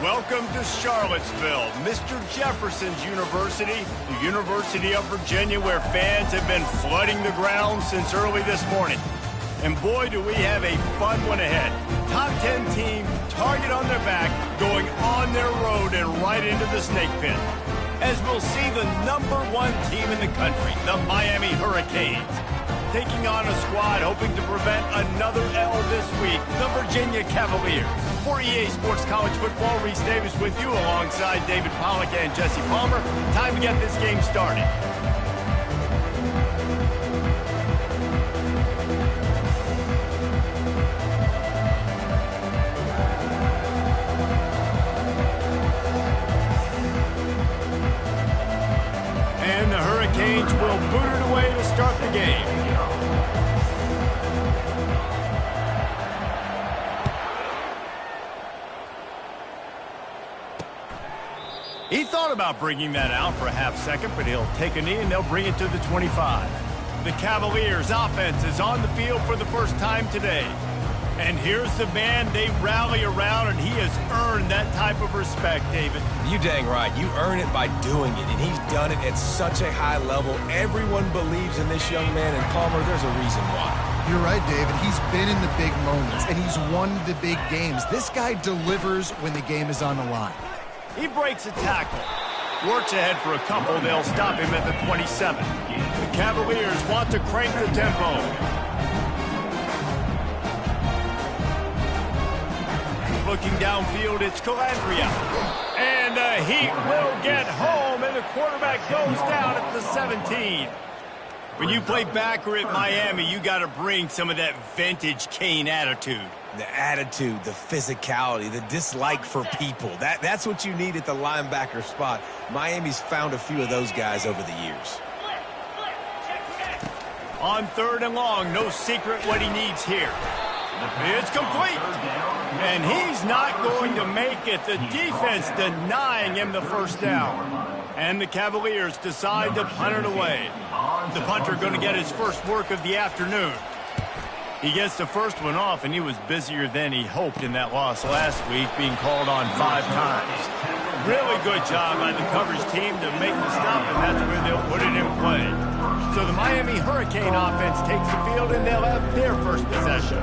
Welcome to Charlottesville, Mr. Jefferson's University, the University of Virginia, where fans have been flooding the ground since early this morning. And boy, do we have a fun one ahead. Top 10 team, target on their back, going on their road and right into the snake pit. As we'll see the #1 team in the country, the Miami Hurricanes, taking on a squad hoping to prevent another L this week, the Virginia Cavaliers. For EA Sports College Football, Reese Davis with you alongside David Pollack and Jesse Palmer. Time to get this game started. And the Hurricanes will boot it away to start the game. He thought about bringing that out for a half second, but he'll take a knee and they'll bring it to the 25. The Cavaliers' offense is on the field for the first time today. And here's the man they rally around, and he has earned that type of respect, David. You dang right. You earn it by doing it, and he's done it at such a high level. Everyone believes in this young man, and Palmer, there's a reason why. You're right, David. He's been in the big moments, and he's won the big games. This guy delivers when the game is on the line. He breaks a tackle. Works ahead for a couple. They'll stop him at the 27. The Cavaliers want to crank the tempo. Looking downfield, it's Calandria. And the Heat will get home, and the quarterback goes down at the 17. When you play backer at Miami, you got to bring some of that vintage Kane attitude. The attitude, the physicality, the dislike for people. That's what you need at the linebacker spot. Miami's found a few of those guys over the years. On 3rd and long, no secret what he needs here. It's complete. And he's not going to make it. The defense denying him the first down. And the Cavaliers decide to punt it away. The punter going to get his first work of the afternoon. He gets the first one off, and he was busier than he hoped in that loss last week, being called on 5 times. Really good job by the coverage team to make the stop, and that's where they'll put it in play. So the Miami Hurricane offense takes the field, and they'll have their first possession.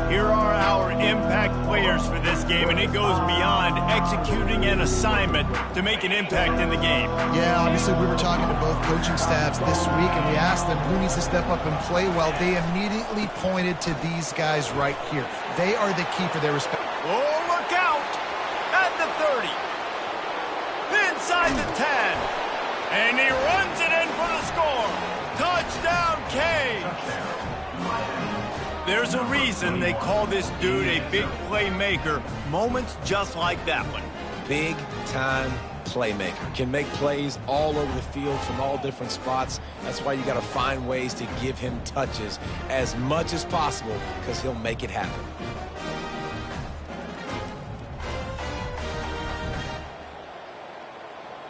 Here are our impact players for this game, and it goes beyond executing an assignment to make an impact in the game. Yeah, obviously we were talking to both coaching staffs this week, and we asked them who needs to step up and play well. They immediately pointed to these guys right here. They are the key for their respect. Oh, look out! At the 30. Inside the 10. And he runs it in for the score. Touchdown, K. There's a reason they call this dude a big playmaker. Moments just like that one. Big-time playmaker. Can make plays all over the field from all different spots. That's why you got to find ways to give him touches as much as possible, because he'll make it happen.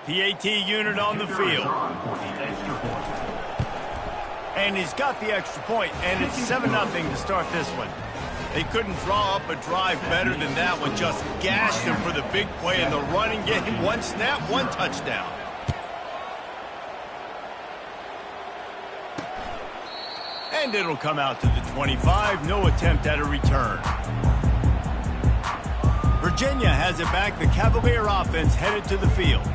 PAT unit on the field. And he's got the extra point, and it's 7-0 to start this one. They couldn't draw up a drive better than that one. Just gashed him for the big play in the running game. 1 snap, 1 touchdown. And it'll come out to the 25. No attempt at a return. Virginia has it back. The Cavalier offense headed to the field.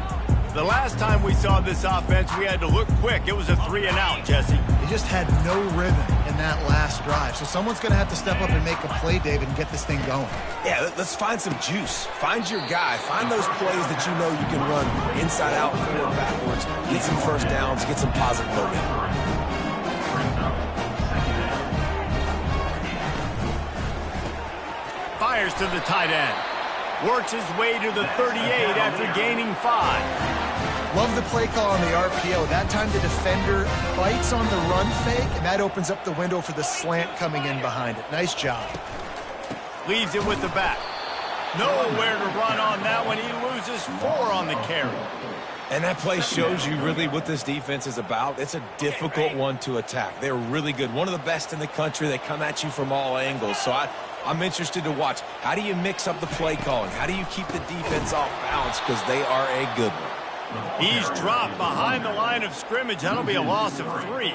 The last time we saw this offense, we had to look quick. It was a 3-and-out, Jesse. They just had no rhythm in that last drive. So someone's going to have to step up and make a play, David, and get this thing going. Yeah, let's find some juice. Find your guy. Find those plays that you know you can run inside out, forward, backwards. Get some first downs. Get some positive momentum. Fires to the tight end. Works his way to the 38 after gaining 5. Love the play call on the RPO. That time the defender bites on the run fake, and that opens up the window for the slant coming in behind it. Nice job. Leaves it with the back. Nowhere to run on that one. He loses 4 on the carry. And that play shows you really what this defense is about. It's a difficult one to attack. They're really good. One of the best in the country. They come at you from all angles. So I'm interested to watch. How do you mix up the play calling? How do you keep the defense off balance? Because they are a good one. He's dropped behind the line of scrimmage. That'll be a loss of 3.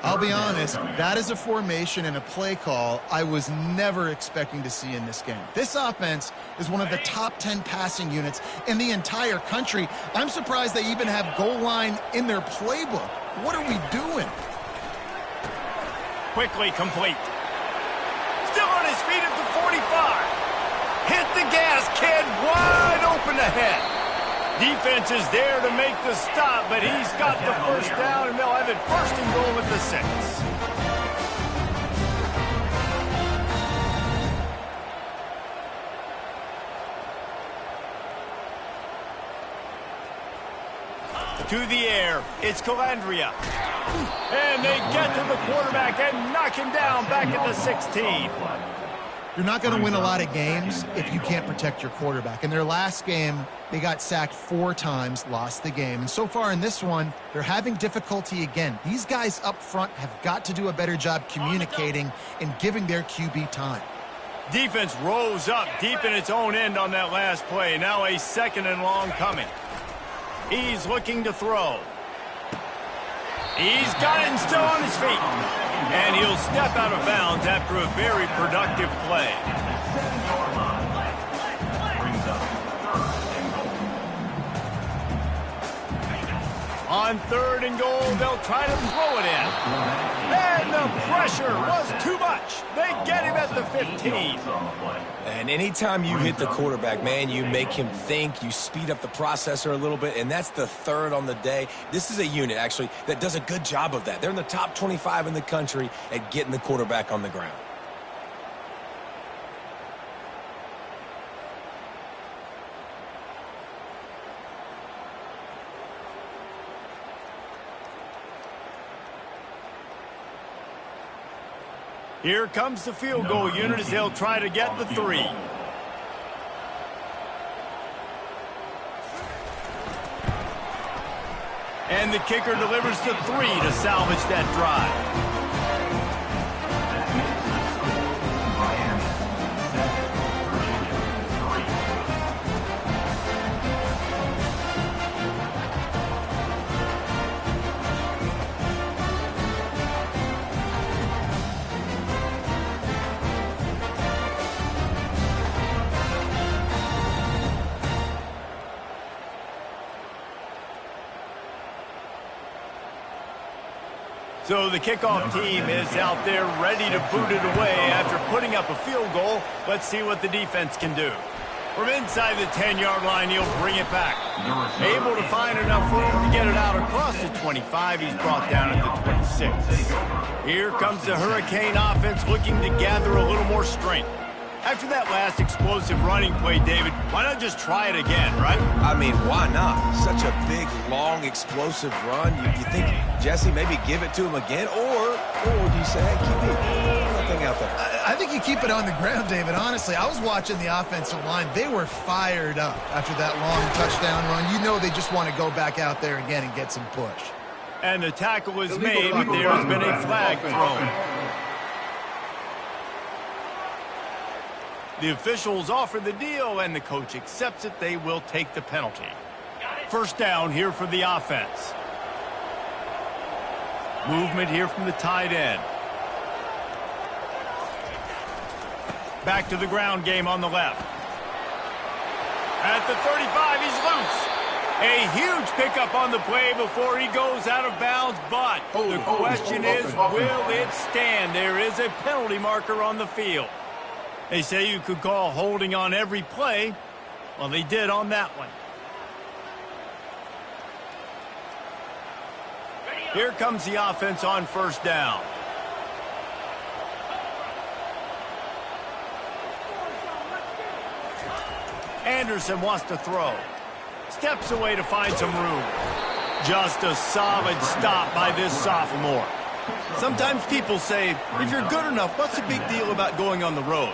I'll be honest, that is a formation and a play call I was never expecting to see in this game. This offense is one of the top 10 passing units in the entire country. I'm surprised they even have goal line in their playbook. What are we doing? Quickly complete. Still on his feet at the 45. Hit the gas, kid. Wide open ahead. Defense is there to make the stop, but he's got the first down, and they'll have it first and goal at the 6. To the air, it's Calandria. And they get to the quarterback and knock him down back at the 16. You're not going to win a lot of games if you can't protect your quarterback. In their last game, they got sacked 4 times, lost the game. And so far in this one, they're having difficulty again. These guys up front have got to do a better job communicating and giving their QB time. Defense rose up deep in its own end on that last play. Now a 2nd and long coming. He's looking to throw. He's got it and still on his feet. And he'll step out of bounds after a very productive play. On 3rd and goal, they'll try to throw it in. And the pressure was too much. They get him at the 15. And anytime you hit the quarterback, man, you make him think, you speed up the processor a little bit, and that's the 3rd on the day. This is a unit, actually, that does a good job of that. They're in the top 25 in the country at getting the quarterback on the ground. Here comes the field goal unit as they'll try to get the 3. And the kicker delivers the 3 to salvage that drive. So the kickoff team is out there ready to boot it away after putting up a field goal. Let's see what the defense can do. From inside the 10-yard line, he'll bring it back. Able to find enough room to get it out across the 25. He's brought down at the 26. Here comes the Hurricane offense looking to gather a little more strength. After that last explosive running play, David, why not just try it again, right? I mean, why not? Such a big, long, explosive run. You think, Jesse, maybe give it to him again? Or do you say, hey, keep that thing out there? I think you keep it on the ground, David. Honestly, I was watching the offensive line. They were fired up after that long touchdown run. You know they just want to go back out there again and get some push. And the tackle is made, but there has been a flag thrown. The officials offer the deal, and the coach accepts it. They will take the penalty. First down here for the offense. Movement here from the tight end. Back to the ground game on the left. At the 35, he's loose. A huge pickup on the play before he goes out of bounds, but the question is, will it stand? There is a penalty marker on the field. They say you could call holding on every play. Well, they did on that one. Here comes the offense on first down. Anderson wants to throw. Steps away to find some room. Just a solid stop by this sophomore. Sometimes people say, if you're good enough, what's the big deal about going on the road?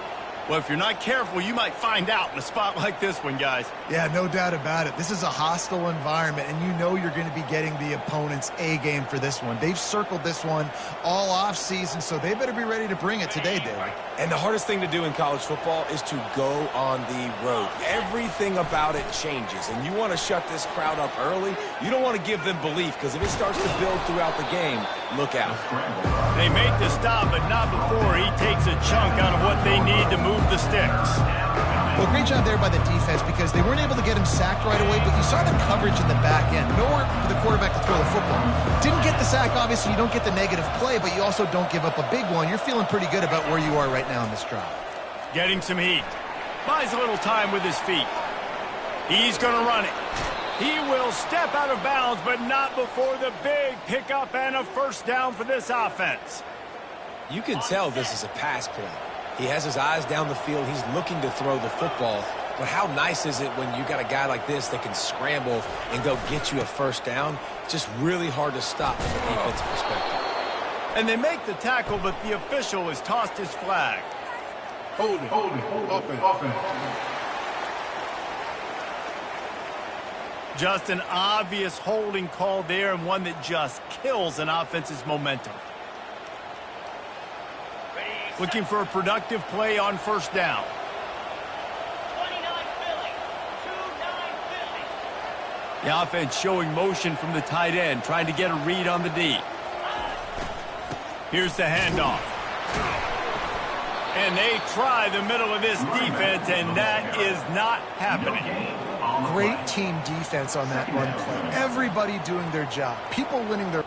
Well, if you're not careful, you might find out in a spot like this one, guys. Yeah, no doubt about it. This is a hostile environment, and you know you're going to be getting the opponent's A game for this one. They've circled this one all offseason, so they better be ready to bring it today, David. And the hardest thing to do in college football is to go on the road. Everything about it changes, and you want to shut this crowd up early. You don't want to give them belief, because if it starts to build throughout the game, look out. They make the stop, but not before he takes a chunk out of what they need to move the sticks. Well, great job there by the defense because they weren't able to get him sacked right away, but you saw the coverage in the back end. Nowhere for the quarterback to throw the football. Didn't get the sack, obviously. You don't get the negative play, but you also don't give up a big one. You're feeling pretty good about where you are right now in this drive. Getting some heat. Buys a little time with his feet. He's going to run it. He will step out of bounds, but not before the big pickup and a first down for this offense. You can tell this is a pass play. He has his eyes down the field. He's looking to throw the football. But how nice is it when you got a guy like this that can scramble and go get you a first down? It's just really hard to stop from a defensive perspective. And they make the tackle, but the official has tossed his flag. Hold it, open. Just an obvious holding call there, and one that just kills an offense's momentum. Looking for a productive play on first down. 29 Philly. 2-9 Philly. The offense showing motion from the tight end, trying to get a read on the D. Here's the handoff. And they try the middle of this defense, and that is not happening. Great team defense on that run play. Everybody doing their job. People winning their...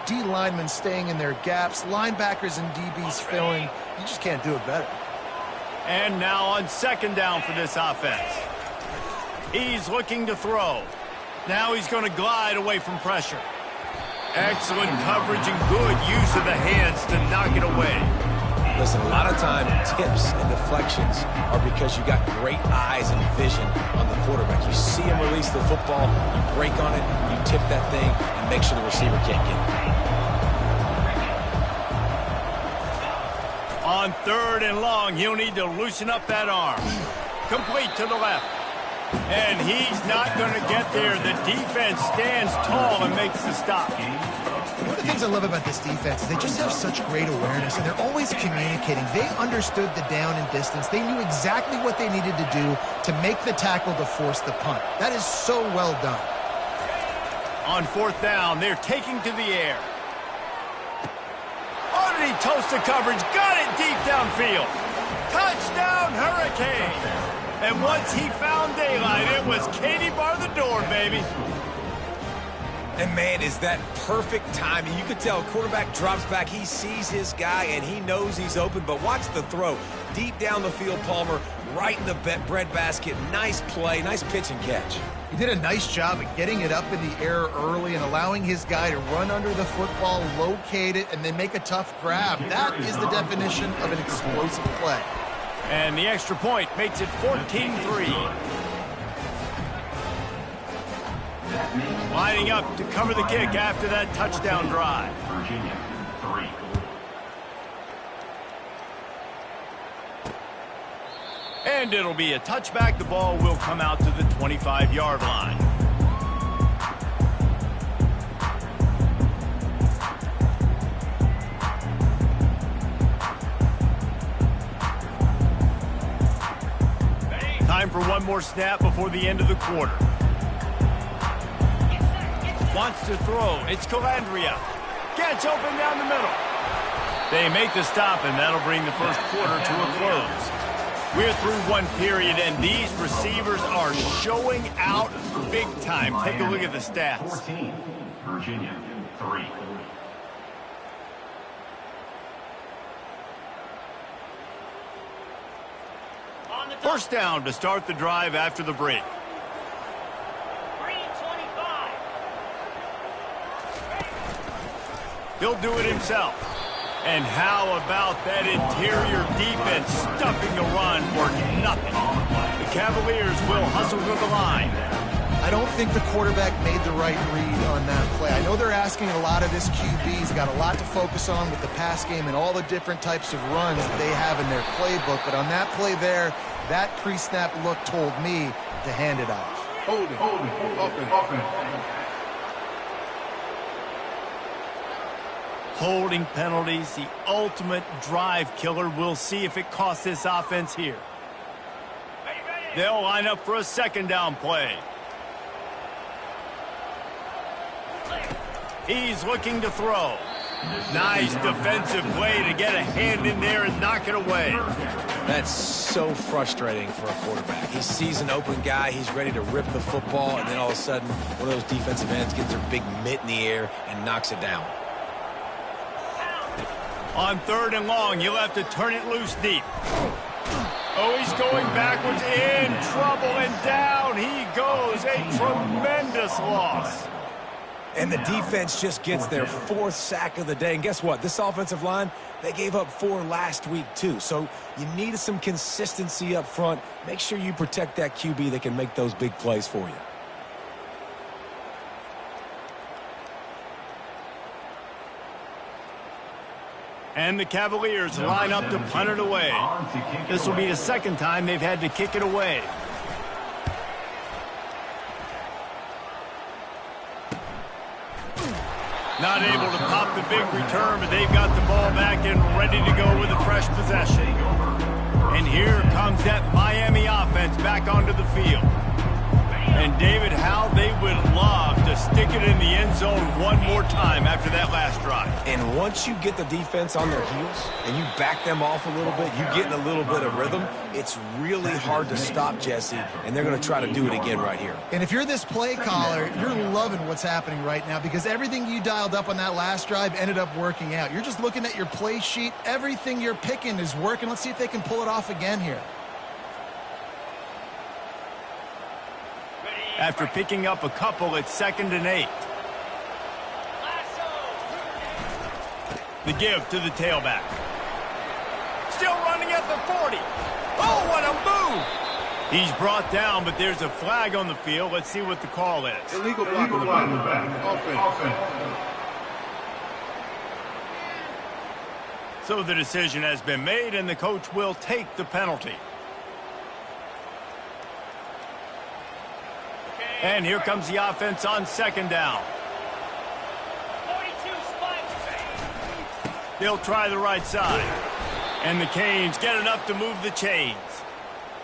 D linemen staying in their gaps, linebackers and DBs filling. You just can't do it better. And now on second down for this offense. He's looking to throw. Now he's going to glide away from pressure. Excellent coverage and good use of the hands to knock it away. Listen, a lot of time, tips and deflections are because you got great eyes and vision on the quarterback. You see him release the football, you break on it, you tip that thing, and make sure the receiver can't get it. On third and long, he'll need to loosen up that arm. Complete to the left. And he's not going to get there. The defense stands tall and makes the stop. One of the things I love about this defense is they just have such great awareness, and they're always communicating. They understood the down and distance. They knew exactly what they needed to do to make the tackle to force the punt. That is so well done. On fourth down, they're taking to the air. Underneath toast the coverage, got it deep downfield. Touchdown, Hurricane! And once he found daylight, it was Katie bar the door, baby. And, man, is that perfect timing. You could tell quarterback drops back. He sees his guy, and he knows he's open. But watch the throw. Deep down the field, Palmer, right in the bread basket. Nice play, nice pitch and catch. He did a nice job at getting it up in the air early and allowing his guy to run under the football, locate it, and then make a tough grab. That is the definition of an explosive play. And the extra point makes it 14-3. Lining up to cover the kick after that touchdown drive. Virginia, 3. And it'll be a touchback. The ball will come out to the 25-yard line. Time for one more snap before the end of the quarter. Wants to throw. It's Calandria. Gets open down the middle. They make the stop, and that'll bring the first quarter to a close. We're through one period, and these receivers are showing out big time. Take a look at the stats. 14. Virginia, 3. First down to start the drive after the break. He'll do it himself. And how about that interior defense stuffing the run for nothing? The Cavaliers will hustle to the line. I don't think the quarterback made the right read on that play. I know they're asking a lot of this QB. He's got a lot to focus on with the pass game and all the different types of runs that they have in their playbook. But on that play there, that pre-snap look told me to hand it off. Hold it, offense. Holding penalties, the ultimate drive killer. We'll see if it costs this offense here. They'll line up for a second down play. He's looking to throw. Nice defensive play to get a hand in there and knock it away. That's so frustrating for a quarterback. He sees an open guy, he's ready to rip the football, and then all of a sudden, one of those defensive ends gets their big mitt in the air and knocks it down. On 3rd and long, you'll have to turn it loose deep. Oh, he's going backwards, in trouble, and down he goes. A tremendous loss. And the defense just gets their 4th sack of the day. And guess what? This offensive line, they gave up 4 last week too. So you need some consistency up front. Make sure you protect that QB that can make those big plays for you. And the Cavaliers line up to punt it away. This will be the 2nd time they've had to kick it away. Not able to pop the big return, but they've got the ball back and ready to go with a fresh possession. And here comes that Miami offense back onto the field. And David, how they would love to stick it in the end zone one more time after that last drive. And once you get the defense on their heels and you back them off a little bit, you get in a little bit of rhythm, it's really hard to stop Jesse, and they're going to try to do it again right here. And if you're this play caller, you're loving what's happening right now because everything you dialed up on that last drive ended up working out. You're just looking at your play sheet. Everything you're picking is working. Let's see if they can pull it off again here. After picking up a couple, it's 2nd and 8. The give to the tailback. Still running at the 40. Oh, what a move! He's brought down, but there's a flag on the field. Let's see what the call is. Illegal block in the back. Offense. So the decision has been made, and the coach will take the penalty. And here comes the offense on 2nd down. 42 spikes. They'll try the right side. And the Canes get enough to move the chains.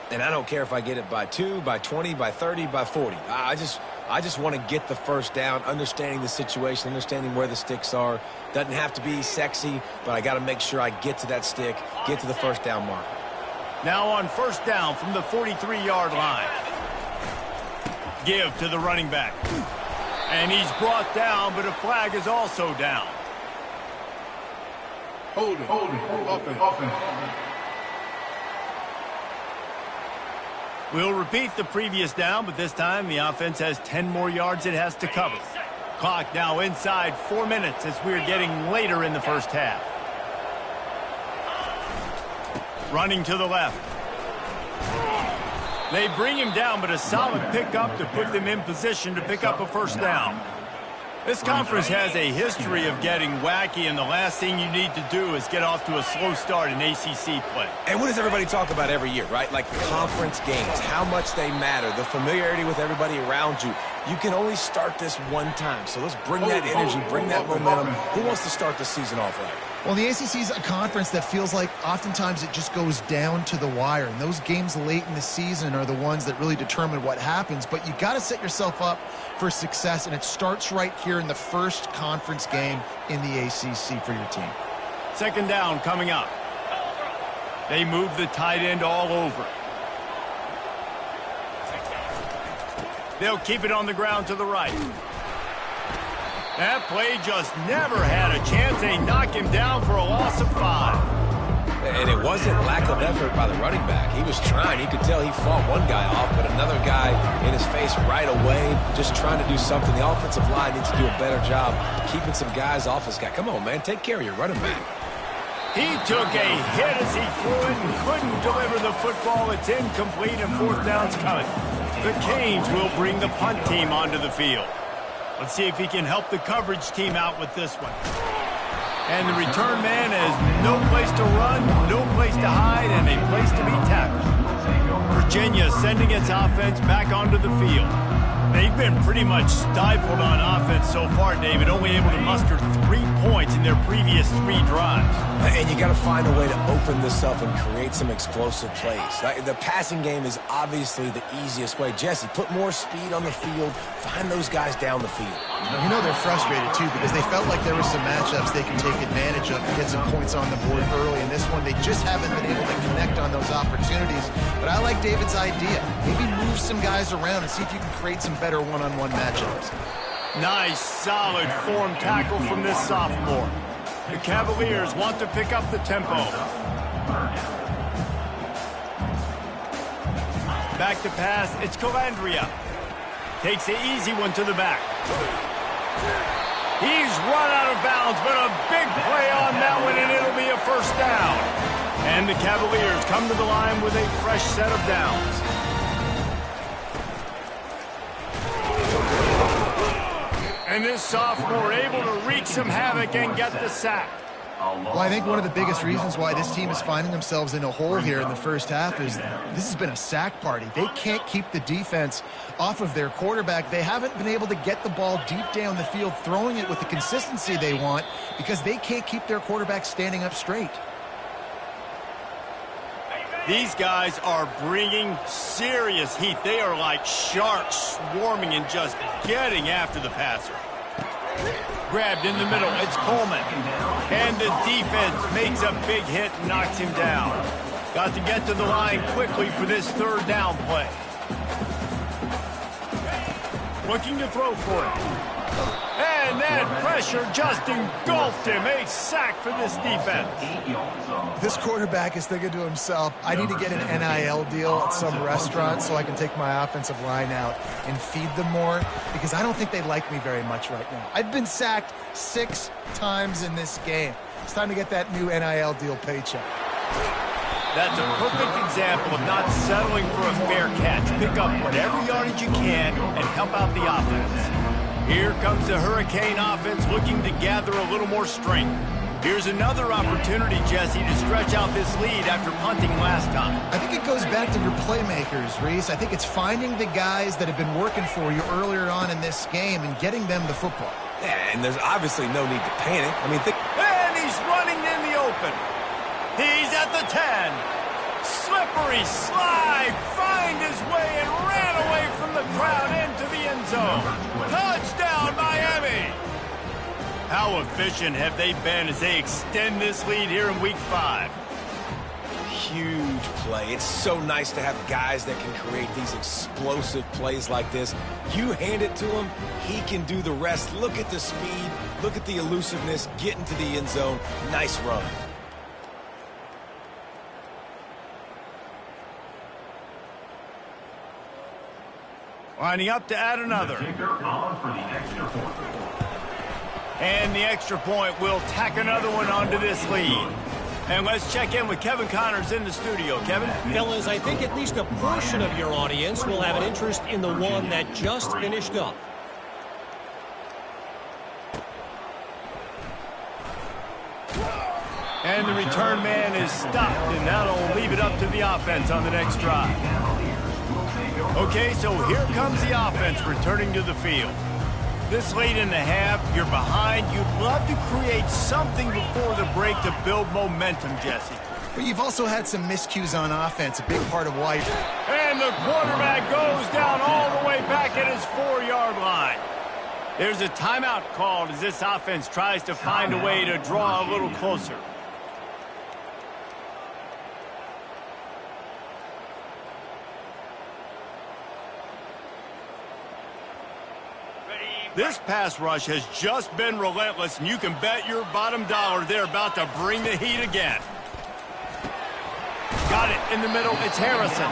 And I don't care if I get it by 2, by 20, by 30, by 40. I just want to get the first down, understanding the situation, understanding where the sticks are. Doesn't have to be sexy, but I got to make sure I get to that stick, get to the first down mark. Now on 1st down from the 43-yard line. Give to the running back. And he's brought down, but a flag is also down. Hold it. Offense. We'll repeat the previous down, but this time the offense has 10 more yards it has to cover. Clock now inside 4 minutes as we're getting later in the first half. Running to the left. They bring him down, but a solid pickup to put them in position to pick up a first down. This conference has a history of getting wacky, and the last thing you need to do is get off to a slow start in ACC play. And what does everybody talk about every year, right? Like conference games, how much they matter, the familiarity with everybody around you. You can only start this one time, so let's bring that energy, bring that momentum. Who wants to start the season off right? Well, the ACC is a conference that feels like oftentimes it just goes down to the wire. And those games late in the season are the ones that really determine what happens. But you got to set yourself up for success, and it starts right here in the first conference game in the ACC for your team. 2nd down coming up. They move the tight end all over. They'll keep it on the ground to the right. That play just never had a chance. They knock him down for a loss of 5. And it wasn't lack of effort by the running back. He was trying. He could tell he fought one guy off, but another guy in his face right away, just trying to do something. The offensive line needs to do a better job keeping some guys off his guy. Come on, man. Take care of your running back. He took a hit as he threw it and couldn't deliver the football. It's incomplete and fourth down's coming. The Canes will bring the punt team onto the field. Let's see if he can help the coverage team out with this one. And the return man has no place to run, no place to hide, and a place to be tackled. Virginia sending its offense back onto the field. They've been pretty much stifled on offense so far, David, only able to muster 3 points in their previous 3 drives. And you got to find a way to open this up and create some explosive plays. The passing game is obviously the easiest way. Jesse, put more speed on the field. Find those guys down the field. You know they're frustrated, too, because they felt like there were some matchups they could take advantage of and get some points on the board early. In this one, they just haven't been able to connect on those opportunities. But I like David's idea. Maybe move some guys around and see if you can create some better one-on-one matchups. Nice, solid form tackle from this sophomore. The Cavaliers want to pick up the tempo. Back to pass, it's Calandria. Takes the easy one to the back. He's run out of bounds, but a big play on that one, and it'll be a first down. And the Cavaliers come to the line with a fresh set of downs. And this sophomore able to wreak some havoc and get the sack. Well, I think one of the biggest reasons why this team is finding themselves in a hole here in the first half is this has been a sack party. They can't keep the defense off of their quarterback. They haven't been able to get the ball deep down the field, throwing it with the consistency they want because they can't keep their quarterback standing up straight. These guys are bringing serious heat. They are like sharks swarming and just getting after the passer. Grabbed in the middle, it's Coleman. And the defense makes a big hit and knocks him down. Got to get to the line quickly for this third down play. Looking to throw for it. And that pressure just engulfed him. A sack for this defense. This quarterback is thinking to himself, I need to get an NIL deal at some restaurant so I can take my offensive line out and feed them more because I don't think they like me very much right now. I've been sacked 6 times in this game. It's time to get that new NIL deal paycheck. That's a perfect example of not settling for a fair catch. Pick up whatever yardage you can and help out the offense. Here comes the Hurricane offense looking to gather a little more strength. Here's another opportunity, Jesse, to stretch out this lead after punting last time. I think it goes back to your playmakers, Reese. I think it's finding the guys that have been working for you earlier on in this game and getting them the football. Yeah, and there's obviously no need to panic. I mean, and he's running in the open. He's at the 10. Slippery slide, find his way and ran away from the crowd into the end zone. Touchdown, Miami! How efficient have they been as they extend this lead here in Week 5? Huge play. It's so nice to have guys that can create these explosive plays like this. You hand it to him, he can do the rest. Look at the speed, look at the elusiveness, get into the end zone. Nice run. Lining up to add another. And the extra point will tack another one onto this lead. And let's check in with Kevin Connors in the studio. Kevin? Fellas, I think at least a portion of your audience will have an interest in the one that just finished up. And the return man is stopped, and that'll leave it up to the offense on the next drive. Okay, so here comes the offense returning to the field. This late in the half, you're behind. You'd love to create something before the break to build momentum, Jesse. But you've also had some miscues on offense, a big part of why. And the quarterback goes down all the way back at his 4-yard line. There's a timeout called as this offense tries to find a way to draw a little closer. This pass rush has just been relentless, and you can bet your bottom dollar they're about to bring the heat again. got it in the middle. It's Harrison.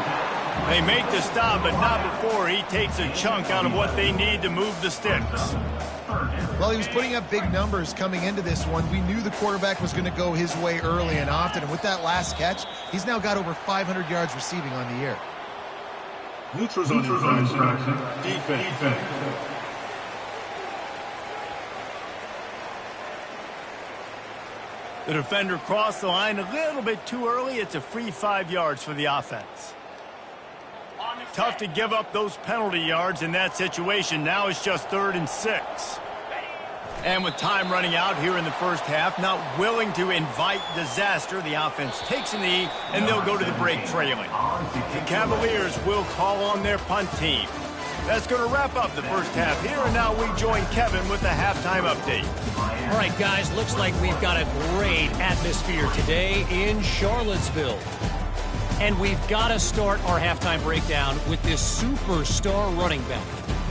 They make the stop, but not before he takes a chunk out of what they need to move the sticks. Well, he was putting up big numbers coming into this one. We knew the quarterback was going to go his way early and often. And with that last catch, he's now got over 500 yards receiving on the year. Neutrals on infraction. Defense. The defender crossed the line a little bit too early. It's a free 5 yards for the offense. Tough to give up those penalty yards in that situation. Now it's just 3rd and 6. And with time running out here in the first half, not willing to invite disaster, the offense takes a knee, and they'll go to the break trailing. The Cavaliers will call on their punt team. That's going to wrap up the first half here, and now we join Kevin with the halftime update. All right, guys, looks like we've got a great atmosphere today in Charlottesville. And we've got to start our halftime breakdown with this superstar running back.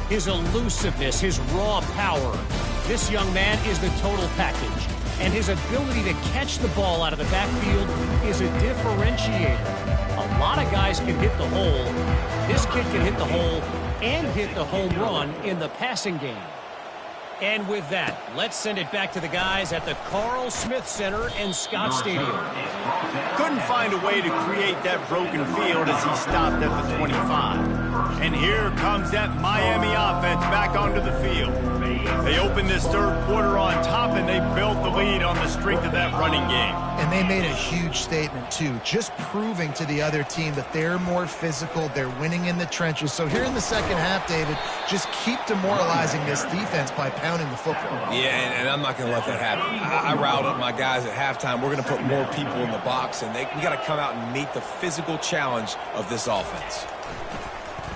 His elusiveness, his raw power. This young man is the total package. And his ability to catch the ball out of the backfield is a differentiator. A lot of guys can hit the hole. This kid can hit the hole and hit the home run in the passing game. And with that, let's send it back to the guys at the Carl Smith Center and Scott Stadium. Couldn't find a way to create that broken field as he stopped at the 25. And here comes that Miami offense back onto the field. They opened this third quarter on top, and they built the lead on the strength of that running game. And they made a huge statement, too, just proving to the other team that they're more physical, they're winning in the trenches. So here in the second half, David, just keep demoralizing this defense by pounding the football. Yeah, and I'm not going to let that happen. I riled up my guys at halftime. We're going to put more people in the box, and we got to come out and meet the physical challenge of this offense.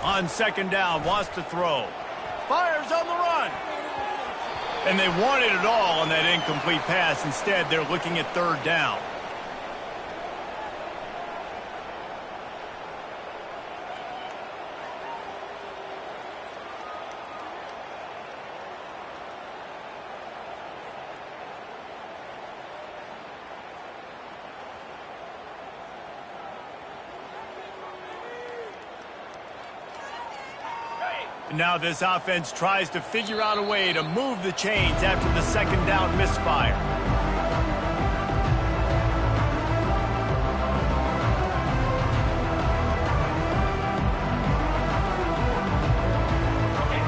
On second down, wants to throw. Fires on the run. And they wanted it all on that incomplete pass. Instead, they're looking at 3rd down. Now this offense tries to figure out a way to move the chains after the second down misfire.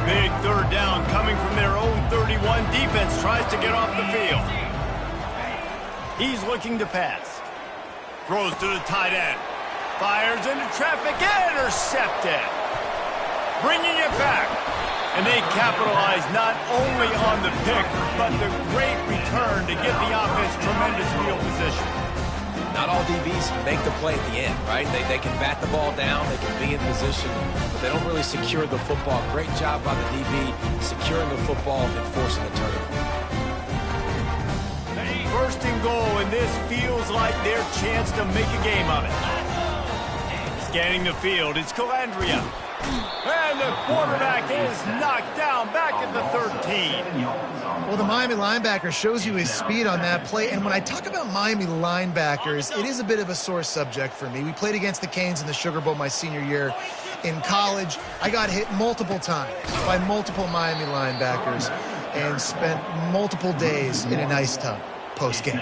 Big 3rd down coming from their own 31. Defense tries to get off the field. He's looking to pass. Throws to the tight end. Fires into traffic. Intercepted. Bringing it back. And they capitalize not only on the pick, but the great return to give the offense tremendous field position. Not all DBs make the play at the end, right? They can bat the ball down, they can be in position, but they don't really secure the football. Great job by the DB securing the football and forcing the turnover. 1st and goal, and this feels like their chance to make a game of it. Scanning the field, it's Calandria. And the quarterback is knocked down back at the 13. Well, the Miami linebacker shows you his speed on that play. And when I talk about Miami linebackers, it is a bit of a sore subject for me. We played against the Canes in the Sugar Bowl my senior year in college. I got hit multiple times by multiple Miami linebackers and spent multiple days in an ice tub post-game.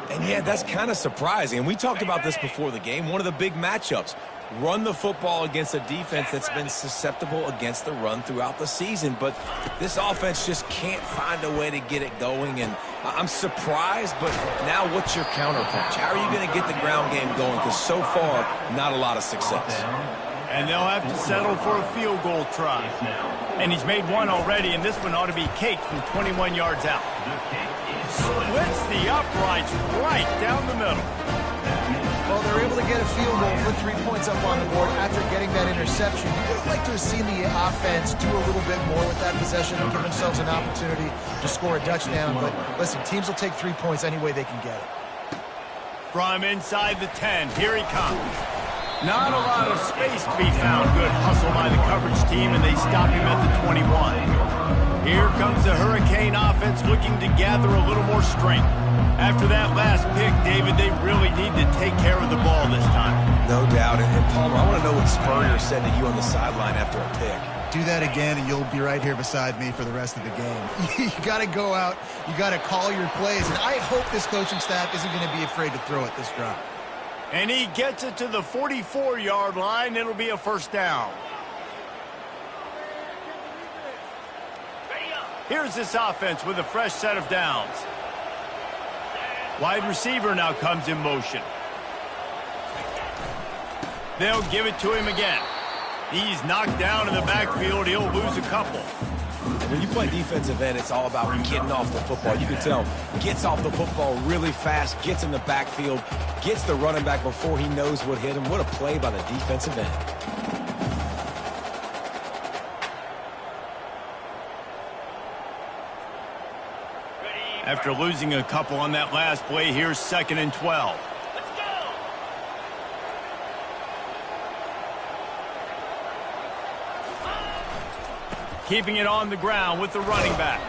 And yeah, that's kind of surprising. And we talked about this before the game. One of the big matchups. Run the football against a defense that's been susceptible against the run throughout the season. But this offense just can't find a way to get it going. And I'm surprised, but now what's your counterpunch? How are you going to get the ground game going? Because so far, not a lot of success. And they'll have to settle for a field goal try. And he's made one already, and this one ought to be caked from 21 yards out. Splits the uprights right down the middle. Well, they're able to get a field goal, put 3 points up on the board after getting that interception. You would like to have seen the offense do a little bit more with that possession and give themselves an opportunity to score a touchdown. But listen, teams will take 3 points any way they can get it. From inside the 10, here he comes. Not a lot of space to be found. Good hustle by the coverage team, and they stop him at the 21. Here comes the Hurricane offense looking to gather a little more strength. After that last pick, David, they really need to take care of the ball this time. No doubt. And Palmer, I want to know what Spurrier said to you on the sideline after a pick. Do that again, and you'll be right here beside me for the rest of the game. You got to go out. You got to call your plays. And I hope this coaching staff isn't going to be afraid to throw it this drive. And he gets it to the 44-yard line. It'll be a first down. Here's this offense with a fresh set of downs. Wide receiver now comes in motion. They'll give it to him again. He's knocked down in the backfield. He'll lose a couple. When you play defensive end, it's all about getting off the football. You can tell, gets off the football really fast, gets in the backfield, gets the running back before he knows what hit him. What a play by the defensive end. After losing a couple on that last play, here's 2nd and 12. Keeping it on the ground with the running back.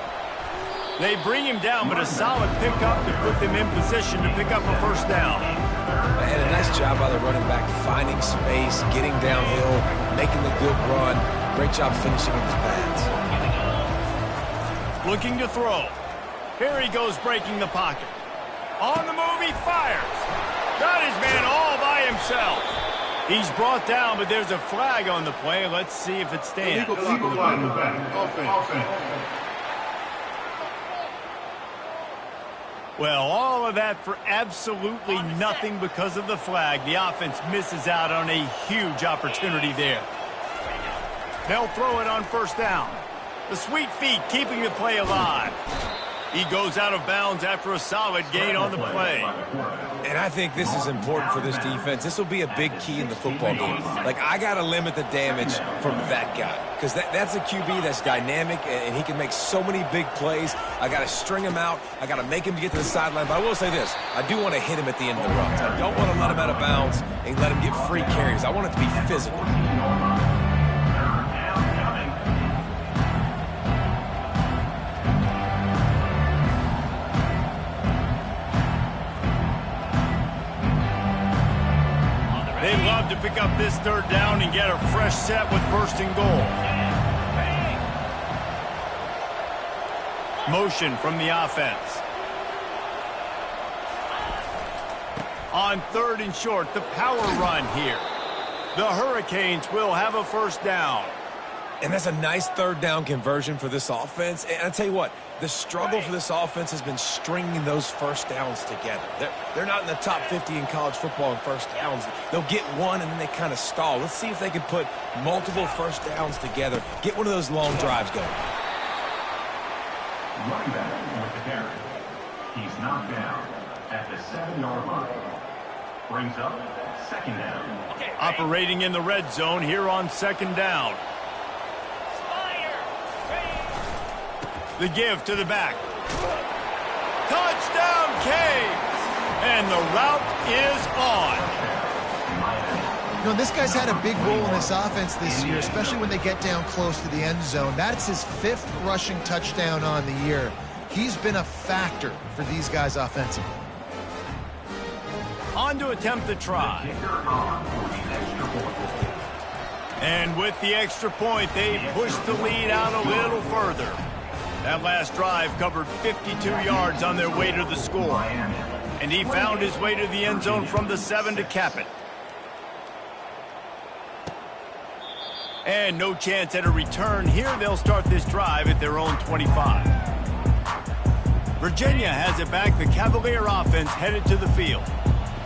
They bring him down, but a solid pickup to put them in position to pick up a first down. And a nice job by the running back, finding space, getting downhill, making the good run. Great job finishing with his pads. Looking to throw. Here he goes, breaking the pocket. On the move, he fires. Got his man all by himself. He's brought down, but there's a flag on the play. Let's see if it stands. Illegal flag in the back. Offense. Well, all of that for absolutely nothing because of the flag. The offense misses out on a huge opportunity there. They'll throw it on first down. The sweet feet keeping the play alive. He goes out of bounds after a solid gain on the play. And I think this is important for this defense. This will be a big key in the football game. Like, I got to limit the damage from that guy. Because that's a QB that's dynamic, and he can make so many big plays. I got to string him out. I got to make him get to the sideline. But I will say this. I do want to hit him at the end of the runs. I don't want to let him out of bounds and let him get free carries. I want it to be physical. They love to pick up this 3rd down and get a fresh set with 1st and goal. Motion from the offense. On 3rd and short, the power run here. The Hurricanes will have a first down. And that's a nice 3rd down conversion for this offense. And I tell you what, the struggle for this offense has been stringing those first downs together. They're not in the top 50 in college football in first downs. They'll get one, and then they kind of stall. Let's see if they can put multiple first downs together, get one of those long drives going. Running back with the carry. He's knocked down at the 7-yard line. Brings up 2nd down. Operating in the red zone here on 2nd down. The give to the back. Touchdown, Canes! And the route is on. You know, this guy's had a big role in this offense this year, especially when they get down close to the end zone. That's his 5th rushing touchdown on the year. He's been a factor for these guys offensively. On to attempt the try. And with the extra point, they push the lead out a little further. That last drive covered 52 yards on their way to the score. And he found his way to the end zone from the 7 to cap it. And no chance at a return. Here they'll start this drive at their own 25. Virginia has it back. The Cavalier offense headed to the field.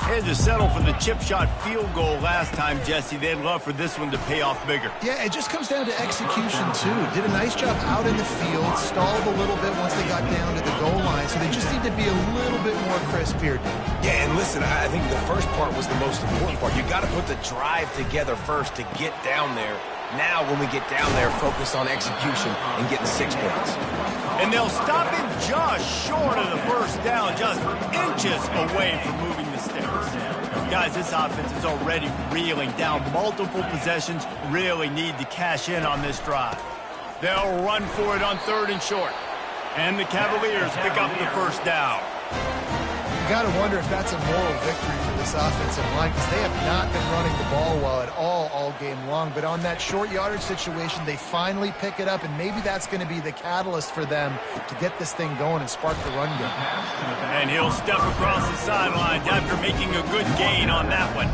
They had to settle for the chip shot field goal last time, Jesse. They'd love for this one to pay off bigger. Yeah, it just comes down to execution, too. Did a nice job out in the field, stalled a little bit once they got down to the goal line, so they just need to be a little bit more crisp here. Yeah, and listen, I think the first part was the most important part. You got to put the drive together first to get down there. Now, when we get down there, focus on execution and getting 6 points. And they'll stop him just short of the first down, just inches away from moving the sticks. Guys, this offense is already reeling down multiple possessions, really need to cash in on this drive. They'll run for it on 3rd and short. And the Cavaliers pick up the first down. You got to wonder if that's a moral victory for this offensive line because they have not been running the ball well at all game long. But on that short yardage situation, they finally pick it up, and maybe that's going to be the catalyst for them to get this thing going and spark the run game. And he'll step across the sidelines after making a good gain on that one.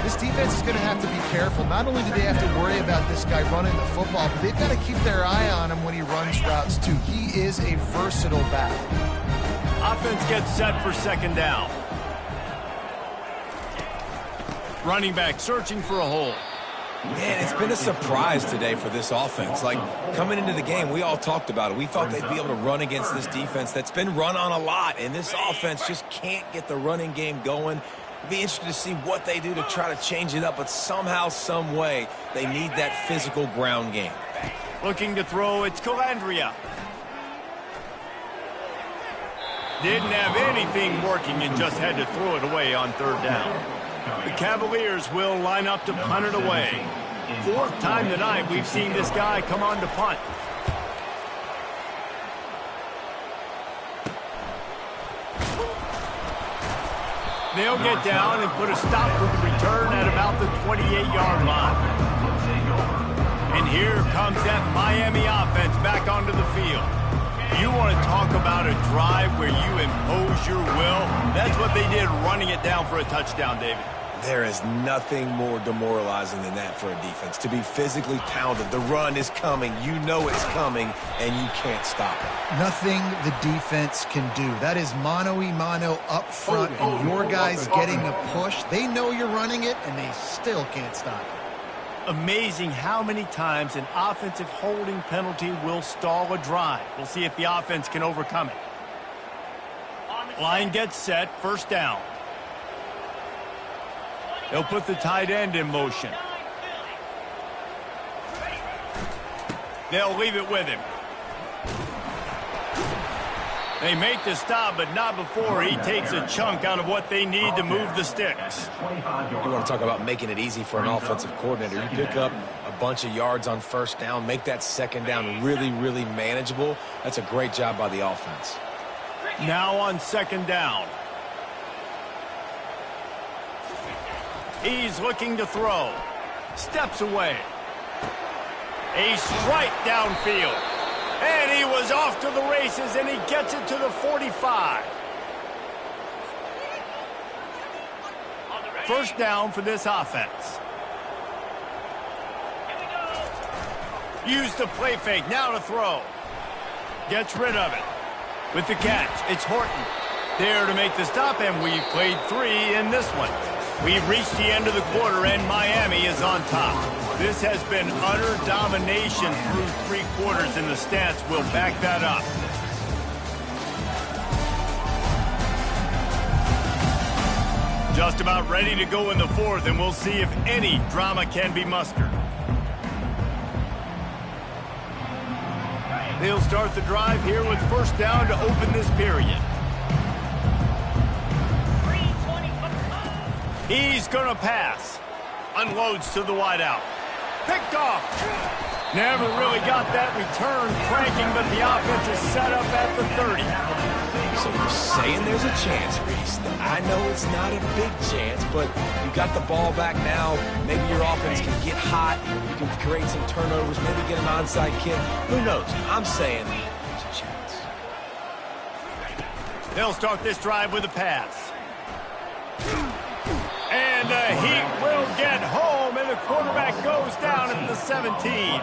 This defense is going to have to be careful. Not only do they have to worry about this guy running the football, but they've got to keep their eye on him when he runs routes too. He is a versatile back. Offense gets set for second down. Running back searching for a hole. Man, it's been a surprise today for this offense. Like, coming into the game, we all talked about it. We thought they'd be able to run against this defense that's been run on a lot, and this offense just can't get the running game going. It'll be interesting to see what they do to try to change it up, but somehow, some way, they need that physical ground game. Looking to throw, it's Calandria. Didn't have anything working and just had to throw it away on third down. The Cavaliers will line up to punt it away. Fourth time tonight we've seen this guy come on to punt. They'll get down and put a stop to the return at about the 28-yard line. And here comes that Miami offense back onto the field. You want to talk about a drive where you impose your will? That's what they did, running it down for a touchdown, David. There is nothing more demoralizing than that for a defense. To be physically pounded, the run is coming, you know it's coming, and you can't stop it. Nothing the defense can do. That is mano-a-mano up front, and your guys getting a push. They know you're running it, and they still can't stop it. Amazing how many times an offensive holding penalty will stall a drive. We'll see if the offense can overcome it. Line gets set, first down. They'll put the tight end in motion. They'll leave it with him. They make the stop, but not before he takes a chunk out of what they need to move the sticks. You want to talk about making it easy for an offensive coordinator. You pick up a bunch of yards on first down, make that second down really, really manageable. That's a great job by the offense. Now on second down. He's looking to throw. Steps away. A strike downfield. And he was off to the races, and he gets it to the 45. First down for this offense. Use the play fake, now to throw. Gets rid of it. With the catch, it's Horton. There to make the stop, and we've played 3 in this one. We've reached the end of the quarter, and Miami is on top. This has been utter domination through 3 quarters, and the stats will back that up. Just about ready to go in the fourth, and we'll see if any drama can be mustered. They'll start the drive here with first down to open this period. He's going to pass. Unloads to the wideout. Picked off. Never really got that return cranking, but the offense is set up at the 30. So you're saying there's a chance, Reese. I know it's not a big chance, but you got the ball back now. Maybe your offense can get hot. You can create some turnovers, maybe get an onside kick. Who knows? I'm saying there's a chance. They'll start this drive with a pass. And the Heat will get home, and the quarterback goes down at the 17.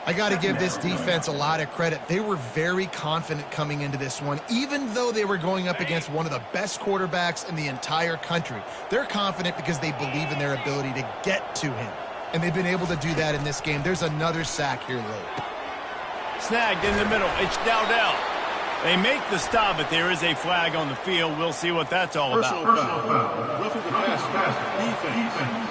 I got to give this defense a lot of credit. They were very confident coming into this one, even though they were going up against one of the best quarterbacks in the entire country. They're confident because they believe in their ability to get to him, and they've been able to do that in this game. There's another sack here late. Snagged in the middle. It's Dowdell. They make the stop, but there is a flag on the field. We'll see what that's all about. Personal foul. Roughing the pass. Defense.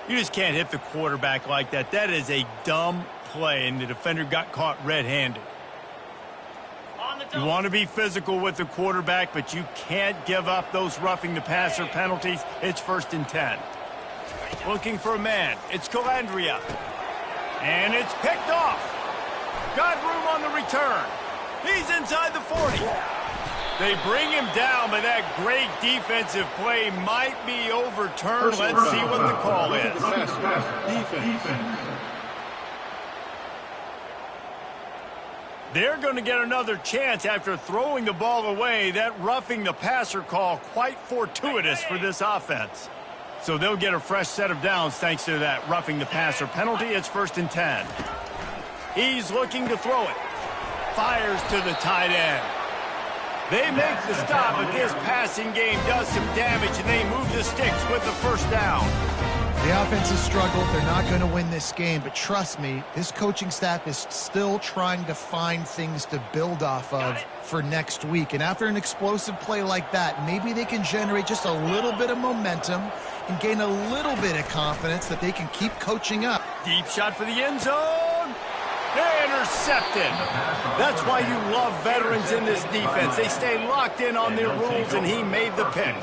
You just can't hit the quarterback like that. That is a dumb play, and the defender got caught red-handed. You want to be physical with the quarterback, but you can't give up those roughing the passer penalties. It's 1st and 10. Looking for a man. It's Calandria. And it's picked off. Got room on the return. He's inside the 40. They bring him down, but that great defensive play might be overturned. Let's see what the call is. Defense. They're going to get another chance after throwing the ball away. That roughing the passer call quite fortuitous for this offense. So they'll get a fresh set of downs thanks to that roughing the passer penalty. It's 1st and 10. He's looking to throw it. Fires to the tight end. They make the stop, but this passing game does some damage, and they move the sticks with the first down. The offense has struggled. They're not going to win this game, but trust me, this coaching staff is still trying to find things to build off of for next week. And after an explosive play like that, maybe they can generate just a little bit of momentum and gain a little bit of confidence that they can keep coaching up. Deep shot for the end zone. Intercepted. That's why you love veterans in this defense. They stay locked in on their rules, and he made the pick.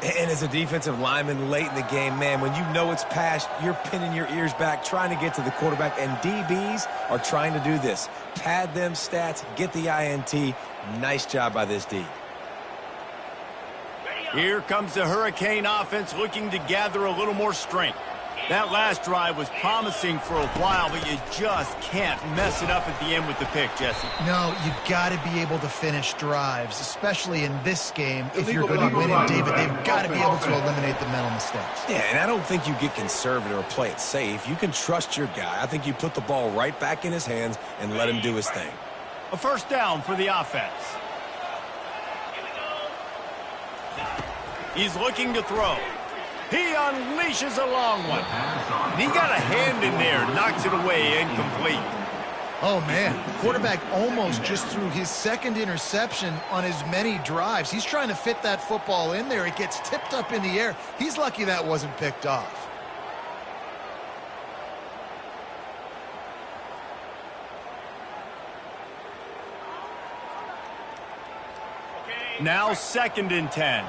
And as a defensive lineman late in the game, man, when you know it's past, you're pinning your ears back, trying to get to the quarterback, and DBs are trying to do this. Pad them stats, get the INT. Nice job by this D. Here comes the Hurricane offense looking to gather a little more strength. That last drive was promising for a while, but you just can't mess it up at the end with the pick, Jesse. No, you've got to be able to finish drives, especially in this game. If you're going to win it, David, they've got to be able to eliminate the mental mistakes. Yeah, and I don't think you get conservative or play it safe. You can trust your guy. I think you put the ball right back in his hands and let him do his thing. A first down for the offense. He's looking to throw. He unleashes a long one. And he got a hand in there, knocks it away, incomplete. Oh, man, the quarterback almost just threw his second interception on as many drives. He's trying to fit that football in there. It gets tipped up in the air. He's lucky that wasn't picked off. Now 2nd and 10.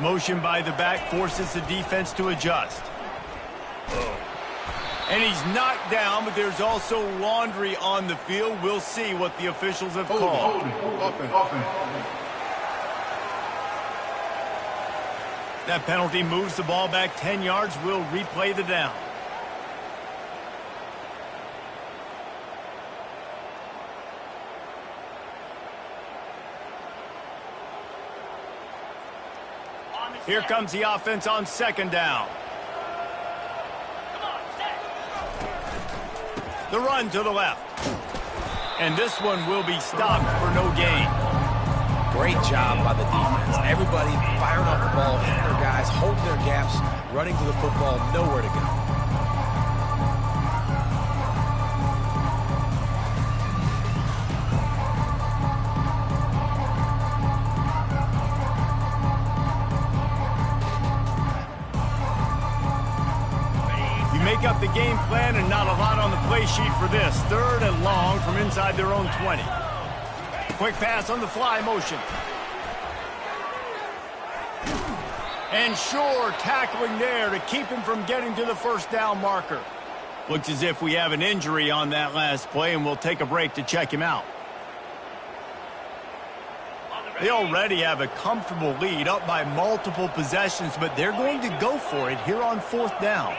Motion by the back forces the defense to adjust. And he's knocked down, but there's also laundry on the field. We'll see what the officials have called. That penalty moves the ball back 10 yards. We'll replay the down. Here comes the offense on 2nd down. The run to the left. And this one will be stopped for no gain. Great job by the defense. Everybody firing off the ball, hitting their guys, holding their gaps, running to the football, nowhere to go. Make up the game plan and not a lot on the play sheet for this. 3rd and long from inside their own 20. Quick pass on the fly motion. And sure, tackling there to keep him from getting to the first down marker. Looks as if we have an injury on that last play, and we'll take a break to check him out. They already have a comfortable lead, up by multiple possessions, but they're going to go for it here on 4th down.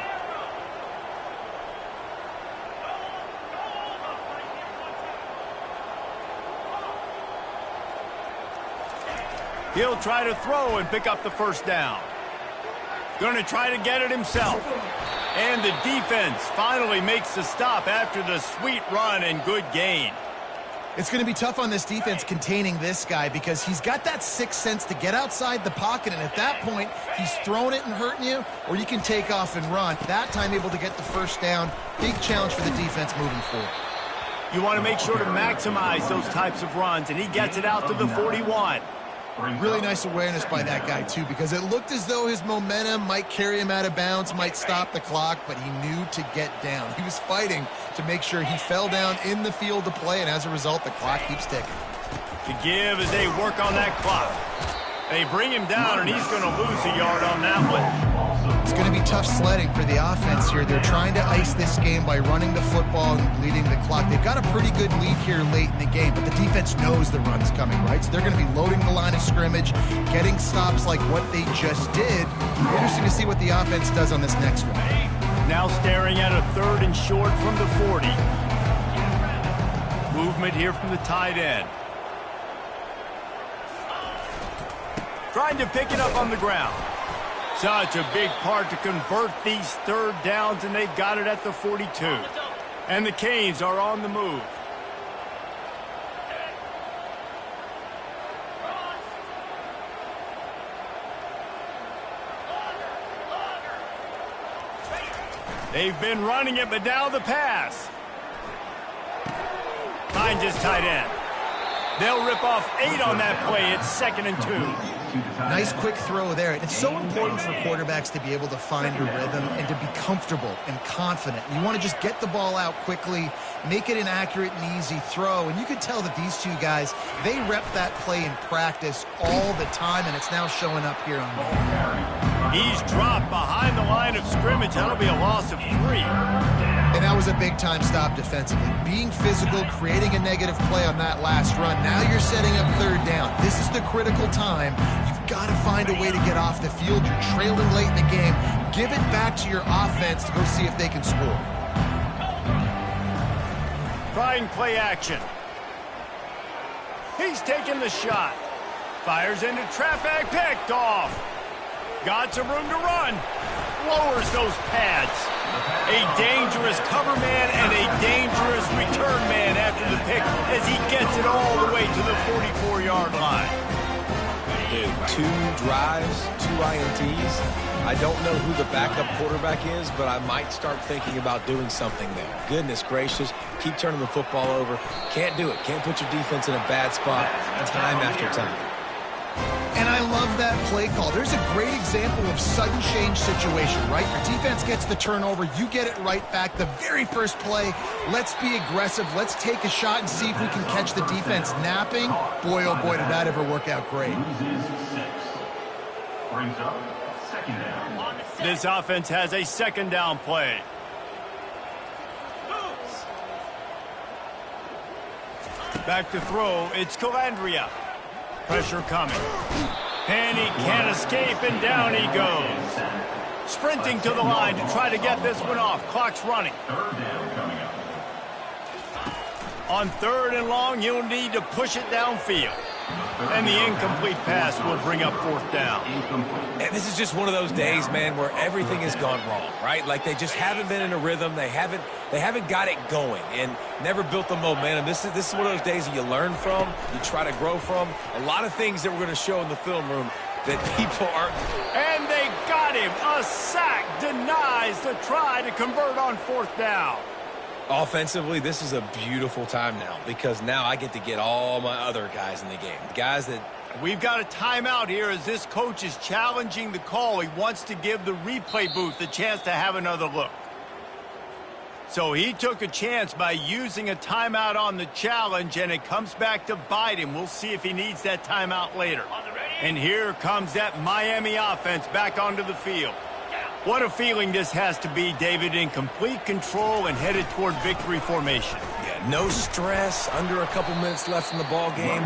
He'll try to throw and pick up the first down. Going to try to get it himself. And the defense finally makes the stop after the sweet run and good gain. It's going to be tough on this defense containing this guy because he's got that sixth sense to get outside the pocket, and at that point, he's throwing it and hurting you, or you can take off and run. That time able to get the first down. Big challenge for the defense moving forward. You want to make sure to maximize those types of runs, and he gets it out to the 41. Really nice awareness by that guy, too, because it looked as though his momentum might carry him out of bounds, might stop the clock, but he knew to get down. He was fighting to make sure he fell down in the field to play, and as a result, the clock keeps ticking. To give as they work on that clock. They bring him down, and he's going to lose a yard on that one. It's going to be tough sledding for the offense here. They're trying to ice this game by running the football and bleeding the clock. They've got a pretty good lead here late in the game, but the defense knows the run's coming, right? So they're going to be loading the line of scrimmage, getting stops like what they just did. Interesting to see what the offense does on this next one. Now staring at a 3rd and short from the 40. Movement here from the tight end. Trying to pick it up on the ground. Such a big part to convert these 3rd downs, and they've got it at the 42. And the Canes are on the move. They've been running it, but now the pass. Finds his tight end. They'll rip off 8 on that play. It's 2nd and 2. Nice quick throw there. It's so important for quarterbacks to be able to find a rhythm and to be comfortable and confident. You want to just get the ball out quickly, make it an accurate and easy throw. And you can tell that these two guys, they rep that play in practice all the time, and it's now showing up here on game. He's dropped behind the line of scrimmage. That'll be a loss of 3. And that was a big-time stop defensively. Being physical, creating a negative play on that last run. Now you're setting up 3rd down. This is the critical time. You've got to find a way to get off the field. You're trailing late in the game. Give it back to your offense to go see if they can score. Trying play action. He's taking the shot. Fires into traffic, picked off. Got some room to run. Lowers those pads. A dangerous cover man and a dangerous return man after the pick as he gets it all the way to the 44-yard line. Dude, 2 drives, 2 INTs. I don't know who the backup quarterback is, but I might start thinking about doing something there. Goodness gracious, keep turning the football over. Can't do it. Can't put your defense in a bad spot time after time. And I love that play call. There's a great example of sudden change situation, right? Your defense gets the turnover. You get it right back. The very first play, let's be aggressive. Let's take a shot and see if we can catch the defense napping. Boy, oh boy, did that ever work out great. Brings up 2nd down. This offense has a 2nd down play. Back to throw. It's Calandria. Pressure coming. And he can't escape, and down he goes. Sprinting to the line to try to get this one off. Clock's running. 3rd down coming up. On 3rd and long, you'll need to push it downfield. And the incomplete pass will bring up 4th down. And this is just one of those days, man, where everything has gone wrong, right? Like they just haven't been in a rhythm. They haven't got it going and never built the momentum. This is one of those days that you learn from, you try to grow from. A lot of things that we're going to show in the film room that people aren't. And they got him. A sack denies the try to convert on 4th down. Offensively, this is a beautiful time now because now I get to get all my other guys in the game. The guys that... We've got a timeout here as this coach is challenging the call. He wants to give the replay booth a chance to have another look. So he took a chance by using a timeout on the challenge, and it comes back to bite him. We'll see if he needs that timeout later. And here comes that Miami offense back onto the field. What a feeling this has to be, David, in complete control and headed toward victory formation. Yeah, no stress, under a couple minutes left in the ball game,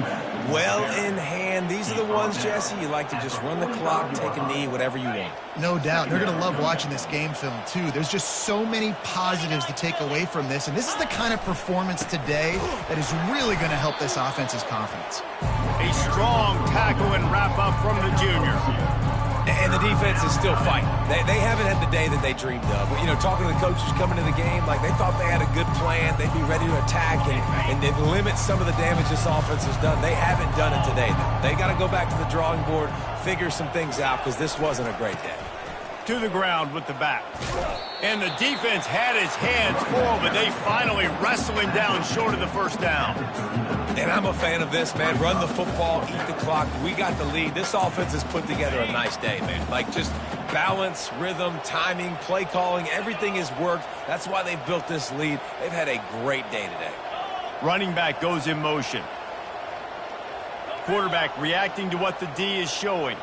well in hand. These are the ones, Jesse, you like to just run the clock, take a knee, whatever you want. No doubt. They're going to love watching this game film, too. There's just so many positives to take away from this, and this is the kind of performance today that is really going to help this offense's confidence. A strong tackle and wrap-up from the junior. And the defense is still fighting. They haven't had the day that they dreamed of. You know, talking to the coaches coming to the game, like they thought they had a good plan. They'd be ready to attack and limit some of the damage this offense has done. They haven't done it today, though. They got to go back to the drawing board, figure some things out, because this wasn't a great day. To the ground with the back. And the defense had his hands full, but they finally wrestle him down short of the 1st down. And I'm a fan of this, man. Run the football, eat the clock. We got the lead. This offense has put together a nice day, man. Like just balance, rhythm, timing, play calling, everything has worked. That's why they've built this lead. They've had a great day today. Running back goes in motion. Quarterback reacting to what the D is showing.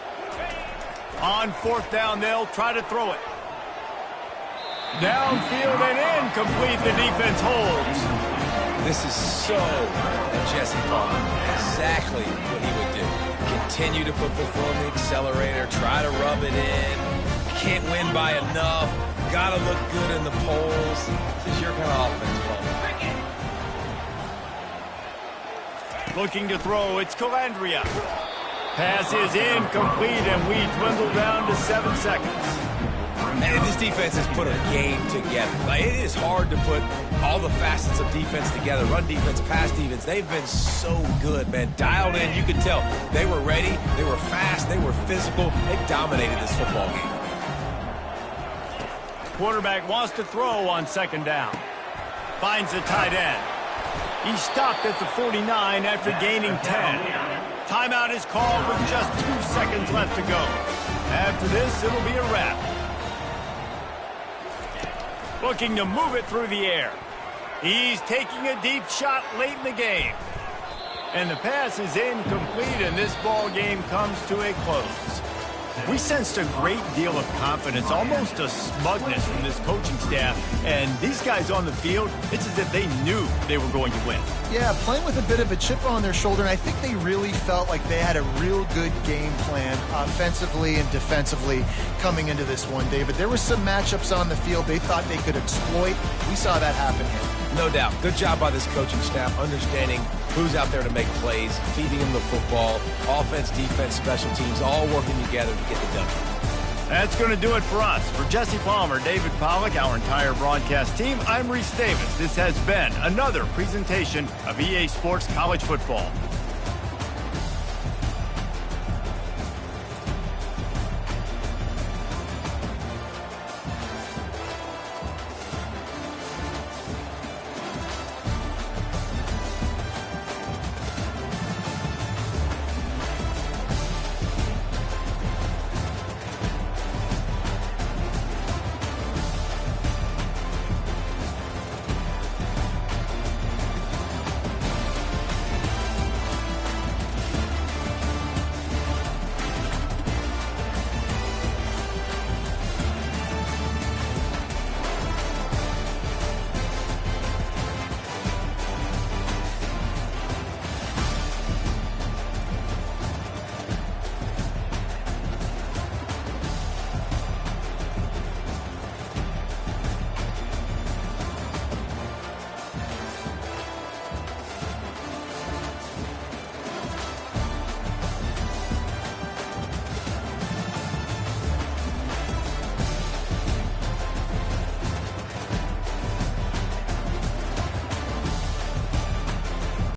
On fourth down, they'll try to throw it. Downfield and incomplete. The defense holds. This is so Jesse Palmer. Exactly what he would do. Continue to put the foot on the accelerator, try to rub it in. Can't win by enough. Got to look good in the polls. This is your kind of offense, Palmer. Looking to throw, it's Calandria. Pass is incomplete, and we dwindle down to 7 seconds. And this defense has put a game together. Like, it is hard to put all the facets of defense together. Run defense, pass defense. They've been so good, man. Dialed in. You can tell they were ready. They were fast. They were physical. They dominated this football game. Quarterback wants to throw on second down. Finds the tight end. He stopped at the 49 after gaining 10. Timeout is called with just 2 seconds left to go. After this, it'll be a wrap. Looking to move it through the air. He's taking a deep shot late in the game. And the pass is incomplete, and this ball game comes to a close. We sensed a great deal of confidence, almost a smugness from this coaching staff. And these guys on the field, it's as if they knew they were going to win. Yeah, playing with a bit of a chip on their shoulder, and I think they really felt like they had a real good game plan offensively and defensively coming into this one, David. There were some matchups on the field they thought they could exploit. We saw that happen here. No doubt. Good job by this coaching staff, understanding who's out there to make plays, feeding them the football, offense, defense, special teams, all working together to get the W. That's going to do it for us. For Jesse Palmer, David Pollack, our entire broadcast team, I'm Reese Davis. This has been another presentation of EA Sports College Football.